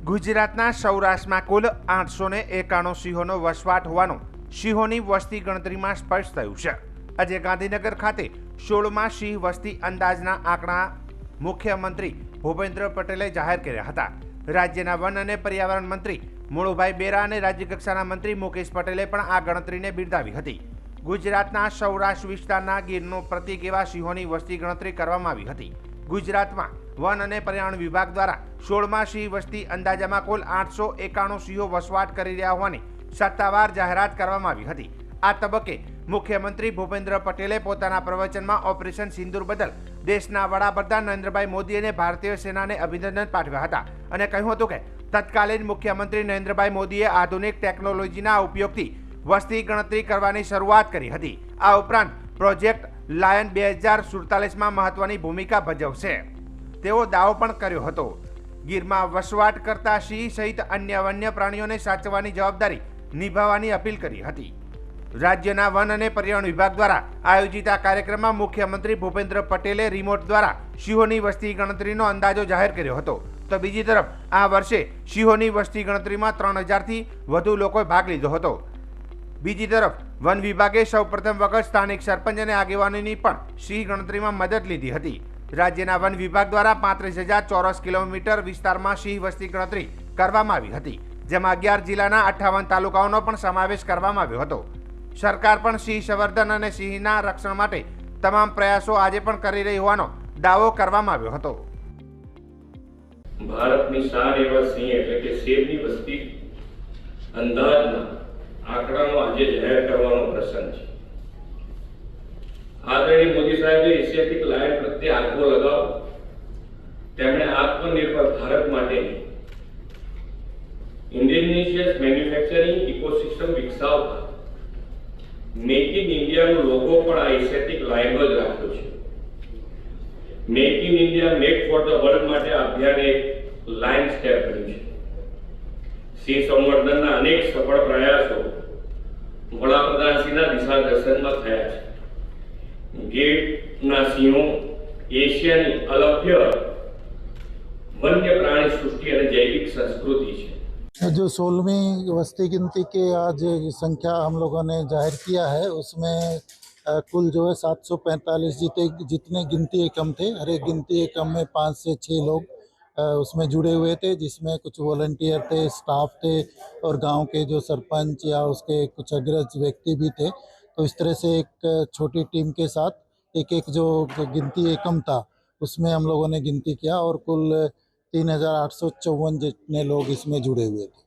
ગુજરાતના સૌરાષ્ટ્રમાં કુલ 891 સિંહોનો વસવાટ હોવાનું સિંહોની વસ્તી ગણતરીમાં સ્પષ્ટ થયું છે। આજે ગાંધીનગર ખાતે 16મા સિંહ વસ્તી અંદાજના આંકડા મુખ્યમંત્રી ભૂપેન્દ્ર પટેલે જાહેર કર્યા હતા। રાજ્યના વન અને પર્યાવરણ મંત્રી મુળુભાઈ બેરા અને રાજ્યકક્ષાના મંત્રી મુકેશ પટેલે પણ આ ગણતરીને બિરદાવી હતી। ગુજરાતના સૌરાષ્ટ્ર વિસ્તારના ગીરનું પ્રતીક એવા સિંહોની વસ્તી ગણતરી કરવામાં આવી હતી। ગુજરાતમાં વન અને પર્યાવરણ વિભાગ દ્વારા 16મા સિંહ વસ્તી અંદાજામાં કુલ 891 સિંહો વસવાટ કરી રહ્યા હોવાની સત્તાવાર જાહેરાત કરવામાં આવી હતી। આ તબક્કે મુખ્યમંત્રી ભૂપેન્દ્ર પટેલે પોતાના પ્રવચનમાં ઓપરેશન સિંદૂર બદલ દેશના વડાપ્રધાન નરેન્દ્રભાઈ મોદી અને ભારતીય સેનાને અભિનંદન પાઠવ્યા હતા અને કહ્યું હતું કે તત્કાલીન મુખ્યમંત્રી નરેન્દ્રભાઈ મોદીએ આધુનિક ટેકનોલોજીના ઉપયોગથી વસ્તી ગણતરી કરવાની શરૂઆત કરી હતી। આ ઉપરાંત પ્રોજેક્ટ લાયન 2047માં મહત્વની ભૂમિકા ભજવશે તેવો દાવો પણ કર્યો હતો। ગીરમાં વસવાટ કરતા સિંહ સહિત અન્ય વન્ય પ્રાણીઓને સાચવવાની જવાબદારી નિભાવવાની અપીલ કરી હતી। રાજ્યના વન અને પર્યાવરણ વિભાગ દ્વારા આયોજિત આ કાર્યક્રમમાં મુખ્યમંત્રી ભૂપેન્દ્ર પટેલે રિમોટ દ્વારા સિંહોની વસ્તી ગણતરીનો અંદાજો જાહેર કર્યો હતો। તો બીજી તરફ આ વર્ષે સિંહોની વસ્તી ગણતરીમાં 3000થી વધુ લોકોએ ભાગ લીધો હતો। બીજી તરફ વન વિભાગે સૌપ્રથમ વખત સ્થાનિક સરપંચ અને આગેવાનોની પણ સિંહ ગણતરીમાં મદદ લીધી હતી। રાજ્યના વન વિભાગ દ્વારા 35,000 ચોરસ કિલોમીટર વિસ્તારમાં સિંહ વસ્તી ગણતરી કરવામાં આવી હતી, જેમાં 11 જિલ્લાના 58 તાલુકાઓનો પણ સમાવેશ કરવામાં આવ્યો હતો। સરકાર પણ સિંહ સંવર્ધન અને સિંહના રક્ષણ માટે તમામ પ્રયાસો આજે પણ કરી રહી હોવાનો દાવો કરવામાં આવ્યો હતો। ભારતની શાન એવા સિંહ એટલે કે શેરની વસ્તી અંદાજના આંકડાનો આજે જાહેર કરવાનો પ્રસંગ છે। આદરણીય મોદી સાહેબે એશિયાટિક લાયન પ્રત્યે આગ્રહ લગાવો તેમણે આત્મનિર્ભર ભારત માટેની ઇન્ડિજિનિયસ મેન્યુફેક્ચરિંગ ઇકોસિસ્ટમ વિકસાવતા મેક ઇન ઇન્ડિયાનો લોગો પણ આ એશિયાટિક લાયનનો જ રાખ્યો છે। Make in India make for the world માટે આ અભિયાન એક લાયન સ્ટેપ બન્યું છે। સિંહ સંવર્ધનના અનેક સફળ પ્રયાસો વડાપ્રધાનશ્રીના દિશા દર્શનમાં થયા છે। ગીરના સિંહો એશિયાની અલભ્ય વન્ય પ્રાણી સૃષ્ટિ અને જૈવિક સંસ્કૃતિ છે। जो 16वीं वस्ती गिनती के आज संख्या हम लोगों ने जाहिर किया है, उसमें कुल जो है 745 जितने गिनती एकम थे। हर एक गिनती एकम में 5 से 6 लोग उसमें जुड़े हुए थे, जिसमें कुछ वॉलंटियर थे, स्टाफ थे और गांव के जो सरपंच या उसके कुछ अग्रज व्यक्ति भी थे। तो इस तरह से एक छोटी टीम के साथ एक जो गिनती एकम था उसमें हम लोगों ने गिनती किया और कुल 3,854 जितने लोग इसमें जुड़े हुए थे।